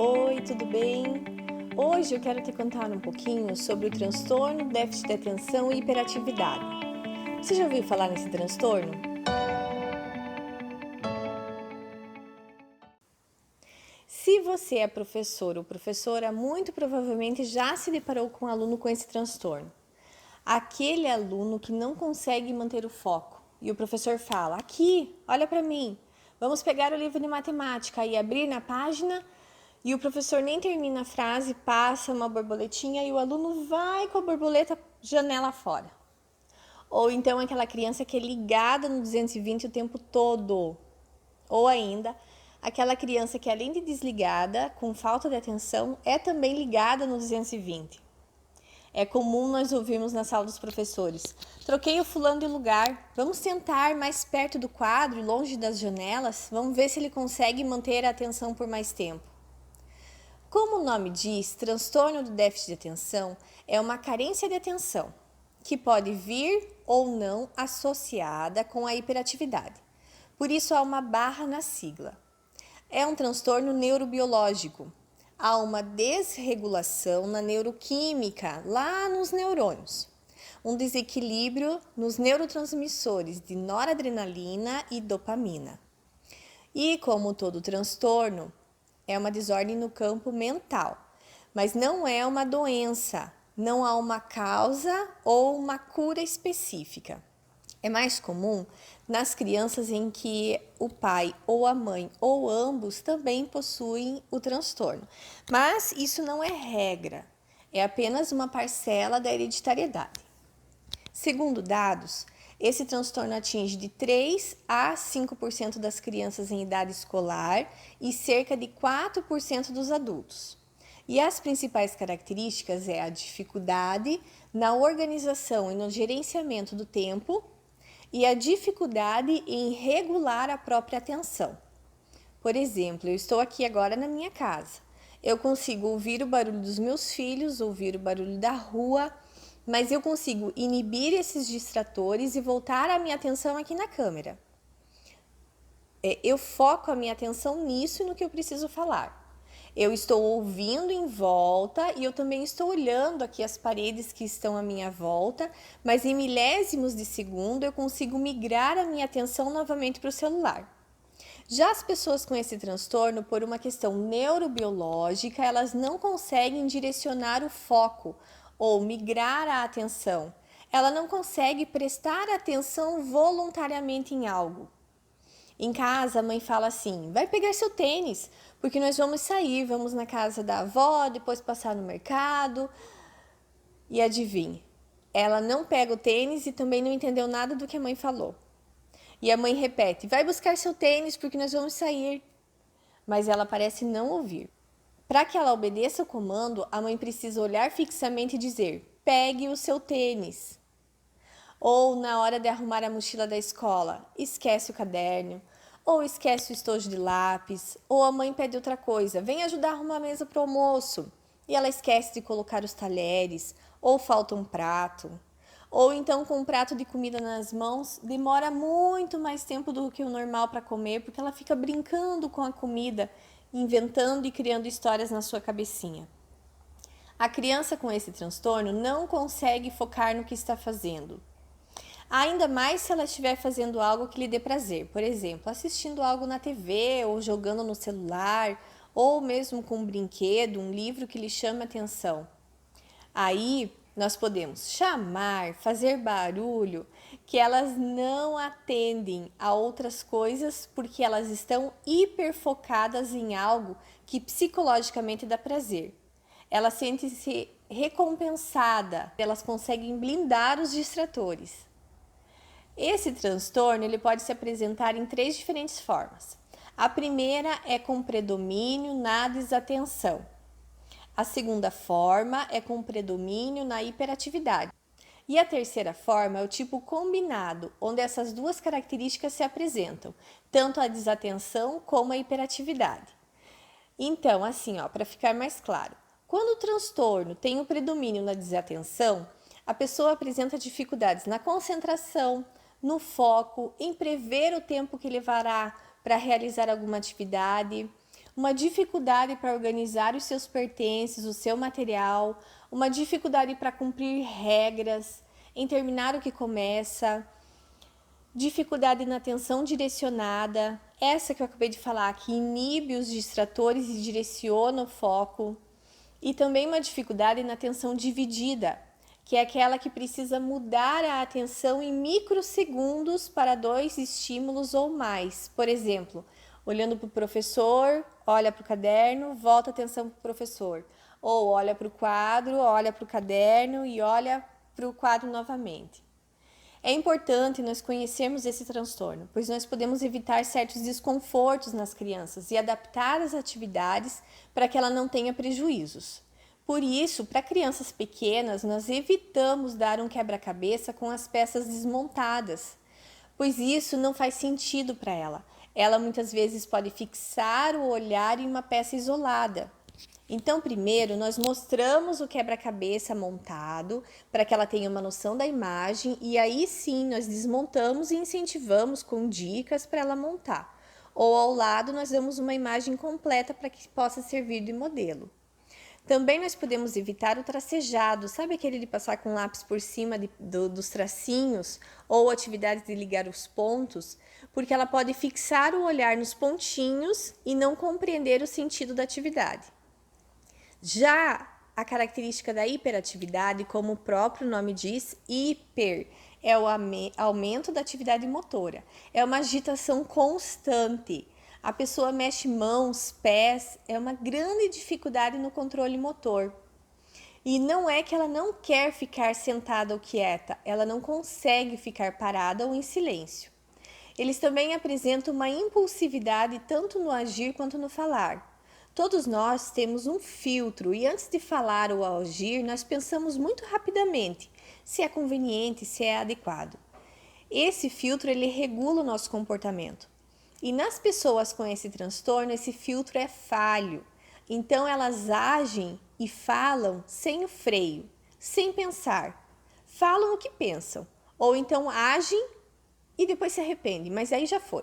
Oi, tudo bem? Hoje eu quero te contar um pouquinho sobre o transtorno, déficit de atenção e hiperatividade. Você já ouviu falar nesse transtorno? Se você é professor ou professora, muito provavelmente já se deparou com um aluno com esse transtorno. Aquele aluno que não consegue manter o foco e o professor fala: aqui, olha para mim, vamos pegar o livro de matemática e abrir na página. E o professor nem termina a frase, passa uma borboletinha e o aluno vai com a borboleta janela fora. Ou então aquela criança que é ligada no 220 o tempo todo. Ou ainda aquela criança que, além de desligada, com falta de atenção, é também ligada no 220. É comum nós ouvirmos na sala dos professores: troquei o fulano de lugar, vamos sentar mais perto do quadro, longe das janelas, vamos ver se ele consegue manter a atenção por mais tempo. Como o nome diz, transtorno do déficit de atenção é uma carência de atenção, que pode vir ou não associada com a hiperatividade. Por isso há uma barra na sigla. É um transtorno neurobiológico. Há uma desregulação na neuroquímica, lá nos neurônios. Um desequilíbrio nos neurotransmissores de noradrenalina e dopamina. E como todo transtorno, é uma desordem no campo mental, mas não é uma doença, não há uma causa ou uma cura específica. É mais comum nas crianças em que o pai ou a mãe ou ambos também possuem o transtorno, mas isso não é regra, é apenas uma parcela da hereditariedade. Segundo dados, esse transtorno atinge de 3 a 5% das crianças em idade escolar e cerca de 4% dos adultos. E as principais características é a dificuldade na organização e no gerenciamento do tempo e a dificuldade em regular a própria atenção. Por exemplo, eu estou aqui agora na minha casa. Eu consigo ouvir o barulho dos meus filhos, ouvir o barulho da rua, mas eu consigo inibir esses distratores e voltar a minha atenção aqui na câmera. Eu foco a minha atenção nisso e no que eu preciso falar. Eu estou ouvindo em volta e eu também estou olhando aqui as paredes que estão à minha volta, mas em milésimos de segundo eu consigo migrar a minha atenção novamente para o celular. Já as pessoas com esse transtorno, por uma questão neurobiológica, elas não conseguem direcionar o foco ou migrar a atenção. Ela não consegue prestar atenção voluntariamente em algo. Em casa, a mãe fala assim: vai pegar seu tênis, porque nós vamos sair, vamos na casa da avó, depois passar no mercado. E adivinhe, ela não pega o tênis e também não entendeu nada do que a mãe falou. E a mãe repete: vai buscar seu tênis porque nós vamos sair. Mas ela parece não ouvir. Para que ela obedeça o comando, a mãe precisa olhar fixamente e dizer: pegue o seu tênis. Ou na hora de arrumar a mochila da escola, esquece o caderno, ou esquece o estojo de lápis, ou a mãe pede outra coisa: vem ajudar a arrumar a mesa para o almoço. E ela esquece de colocar os talheres, ou falta um prato. Ou então, com um prato de comida nas mãos, demora muito mais tempo do que o normal para comer, porque ela fica brincando com a comida, inventando e criando histórias na sua cabecinha. A criança com esse transtorno não consegue focar no que está fazendo. Ainda mais se ela estiver fazendo algo que lhe dê prazer, por exemplo, assistindo algo na TV ou jogando no celular, ou mesmo com um brinquedo, um livro que lhe chama atenção. Aí nós podemos chamar, fazer barulho, que elas não atendem a outras coisas porque elas estão hiperfocadas em algo que psicologicamente dá prazer. Ela sente-se recompensada, elas conseguem blindar os distratores. Esse transtorno ele pode se apresentar em 3 diferentes formas. A primeira é com predomínio na desatenção. A segunda forma é com predomínio na hiperatividade. E a terceira forma é o tipo combinado, onde essas duas características se apresentam, tanto a desatenção como a hiperatividade. Então, assim, para ficar mais claro, quando o transtorno tem o predomínio na desatenção, a pessoa apresenta dificuldades na concentração, no foco, em prever o tempo que levará para realizar alguma atividade. uma dificuldade para organizar os seus pertences, o seu material, uma dificuldade para cumprir regras, em terminar o que começa, dificuldade na atenção direcionada, essa que eu acabei de falar, que inibe os distratores e direciona o foco, e também uma dificuldade na atenção dividida, que é aquela que precisa mudar a atenção em microsegundos para 2 estímulos ou mais. Por exemplo, olhando para o professor, olha para o caderno, volta a atenção para o professor. Ou olha para o quadro, olha para o caderno e olha para o quadro novamente. É importante nós conhecermos esse transtorno, pois nós podemos evitar certos desconfortos nas crianças e adaptar as atividades para que ela não tenha prejuízos. Por isso, para crianças pequenas, nós evitamos dar um quebra-cabeça com as peças desmontadas, pois isso não faz sentido para ela. Ela muitas vezes pode fixar o olhar em uma peça isolada. Então, primeiro, nós mostramos o quebra-cabeça montado para que ela tenha uma noção da imagem e aí sim nós desmontamos e incentivamos com dicas para ela montar. Ou ao lado nós damos uma imagem completa para que possa servir de modelo. Também nós podemos evitar o tracejado, sabe aquele de passar com lápis por cima dos tracinhos ou atividades de ligar os pontos, porque ela pode fixar o olhar nos pontinhos e não compreender o sentido da atividade. Já a característica da hiperatividade, como o próprio nome diz, hiper, é o aumento da atividade motora. É uma agitação constante. A pessoa mexe mãos, pés, é uma grande dificuldade no controle motor. E não é que ela não quer ficar sentada ou quieta, ela não consegue ficar parada ou em silêncio. Eles também apresentam uma impulsividade tanto no agir quanto no falar. Todos nós temos um filtro e antes de falar ou agir, nós pensamos muito rapidamente se é conveniente, se é adequado. Esse filtro ele regula o nosso comportamento. E nas pessoas com esse transtorno, esse filtro é falho. Então elas agem e falam sem o freio, sem pensar. Falam o que pensam, ou então agem e depois se arrependem, mas aí já foi.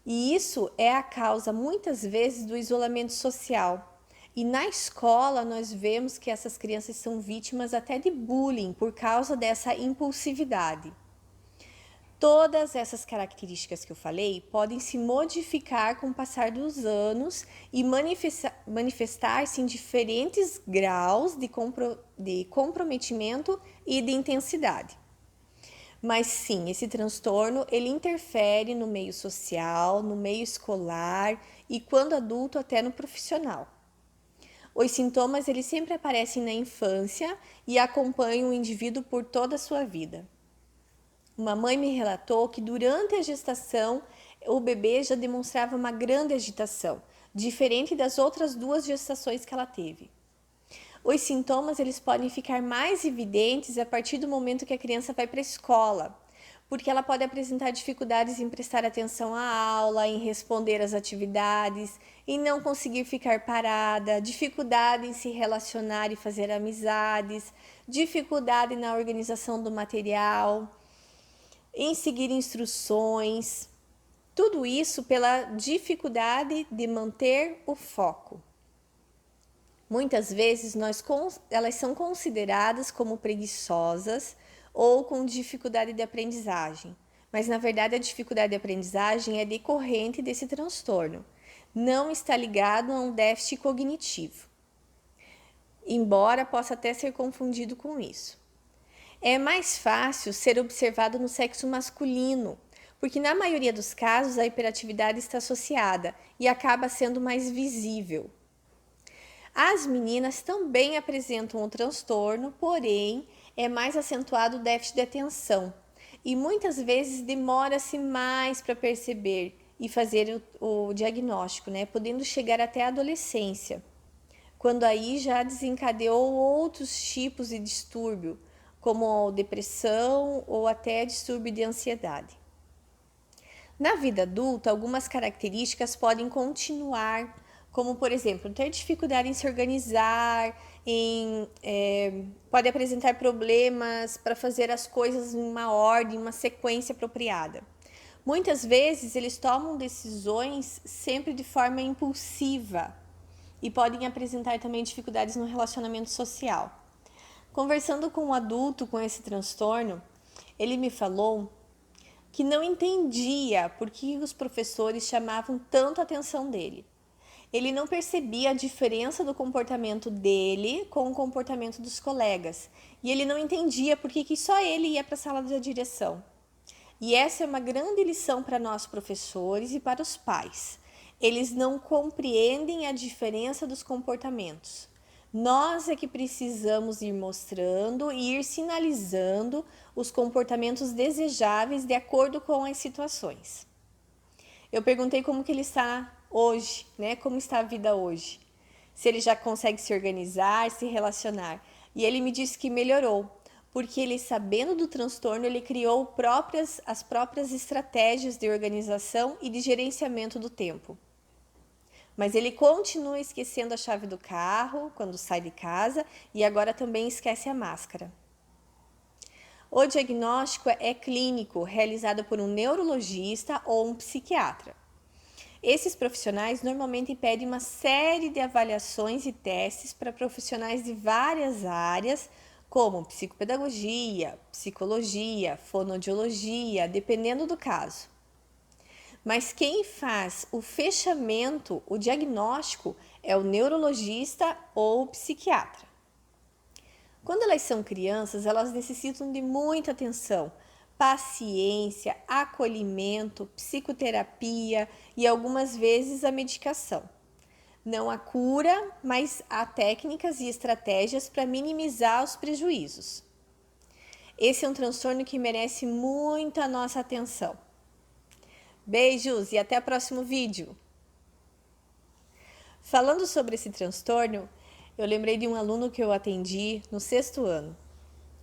E isso é a causa, muitas vezes, do isolamento social. E na escola, nós vemos que essas crianças são vítimas até de bullying por causa dessa impulsividade. Todas essas características que eu falei podem se modificar com o passar dos anos e manifestar-se em diferentes graus de comprometimento e de intensidade. Mas sim, esse transtorno ele interfere no meio social, no meio escolar e quando adulto até no profissional. Os sintomas eles sempre aparecem na infância e acompanham o indivíduo por toda a sua vida. Uma mãe me relatou que durante a gestação o bebê já demonstrava uma grande agitação, diferente das outras 2 gestações que ela teve. Os sintomas eles podem ficar mais evidentes a partir do momento que a criança vai para a escola, porque ela pode apresentar dificuldades em prestar atenção à aula, em responder às atividades, em não conseguir ficar parada, dificuldade em se relacionar e fazer amizades, dificuldade na organização do material, em seguir instruções. Tudo isso pela dificuldade de manter o foco. Muitas vezes elas são consideradas como preguiçosas ou com dificuldade de aprendizagem, mas na verdade a dificuldade de aprendizagem é decorrente desse transtorno, não está ligado a um déficit cognitivo, embora possa até ser confundido com isso. É mais fácil ser observado no sexo masculino, porque na maioria dos casos a hiperatividade está associada e acaba sendo mais visível. As meninas também apresentam o transtorno, porém é mais acentuado o déficit de atenção e muitas vezes demora-se mais para perceber e fazer o diagnóstico, podendo chegar até a adolescência, quando aí já desencadeou outros tipos de distúrbio, como depressão ou até distúrbio de ansiedade. Na vida adulta, algumas características podem continuar, como, por exemplo, ter dificuldade em se organizar, pode apresentar problemas para fazer as coisas em uma ordem, uma sequência apropriada. Muitas vezes eles tomam decisões sempre de forma impulsiva e podem apresentar também dificuldades no relacionamento social. Conversando com um adulto com esse transtorno, ele me falou que não entendia por que os professores chamavam tanto a atenção dele. Ele não percebia a diferença do comportamento dele com o comportamento dos colegas. E ele não entendia por que só ele ia para a sala da direção. E essa é uma grande lição para nós professores e para os pais. Eles não compreendem a diferença dos comportamentos. Nós é que precisamos ir mostrando e ir sinalizando os comportamentos desejáveis de acordo com as situações. Eu perguntei como que ele está hoje, né? Como está a vida hoje? Se ele já consegue se organizar, se relacionar. E ele me disse que melhorou, porque ele, sabendo do transtorno, ele criou as próprias estratégias de organização e de gerenciamento do tempo. Mas ele continua esquecendo a chave do carro quando sai de casa e agora também esquece a máscara. O diagnóstico é clínico, realizado por um neurologista ou um psiquiatra. Esses profissionais normalmente pedem uma série de avaliações e testes para profissionais de várias áreas, como psicopedagogia, psicologia, fonoaudiologia, dependendo do caso. Mas quem faz o fechamento, o diagnóstico, é o neurologista ou o psiquiatra. Quando elas são crianças, elas necessitam de muita atenção, paciência, acolhimento, psicoterapia e algumas vezes a medicação. Não há cura, mas há técnicas e estratégias para minimizar os prejuízos. Esse é um transtorno que merece muita nossa atenção. Beijos e até o próximo vídeo! Falando sobre esse transtorno, eu lembrei de um aluno que eu atendi no 6º ano.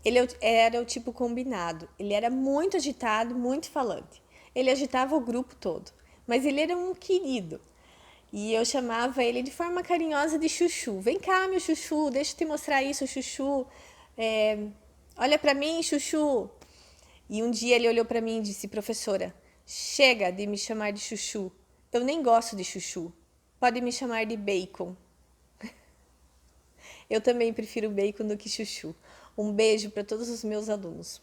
Ele era o tipo combinado, ele era muito agitado, muito falante. Ele agitava o grupo todo, mas ele era um querido. E eu chamava ele de forma carinhosa de Chuchu. Vem cá, meu Chuchu, deixa eu te mostrar isso, Chuchu. Olha para mim, Chuchu. E um dia ele olhou para mim e disse: professora, chega de me chamar de Chuchu. Eu nem gosto de Chuchu. Pode me chamar de Bacon. Eu também prefiro Bacon do que Chuchu. Um beijo para todos os meus alunos.